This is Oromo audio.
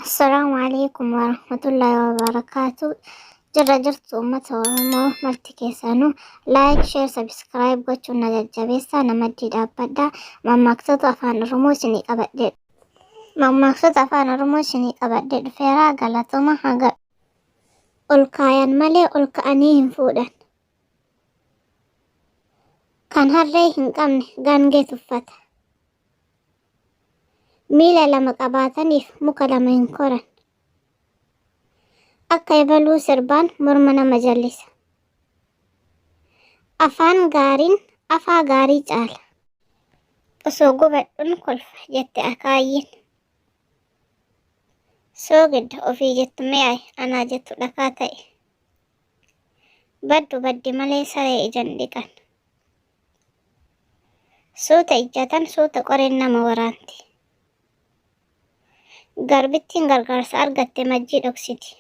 السلام عليكم ورحمة الله وبركاته. جرى جرت أمة ورمو مرتكيسانو لايك شير سبسكرايب gochuun jajjabeessaa nama didaabbadhaa. Mammaaksoota afaan Oromoo isinii qabadhee dhufeeraa. Galatoomaa. Haga ol kaayan malee ol ka'anii hin fuudhan. Kan harree hin qabne gaangee tuffata. Miila lama qabaataniif muka lama hin koran. Akka ebaluu sirbaan morma nama jallisa. Afaan gaariin afaa gaarii caala. Osoo gubadhuun kolfa jette akaayyiin. Soogidda ofii jettu mi'aayi anaa jettu dhakaa ta'e. Baddu baddi malee saree ijaan dhiqan. Suuta ijjatan suuta qoreen nama waraanti. Garbittiin gargaarsa argatte majjii dhoksiti.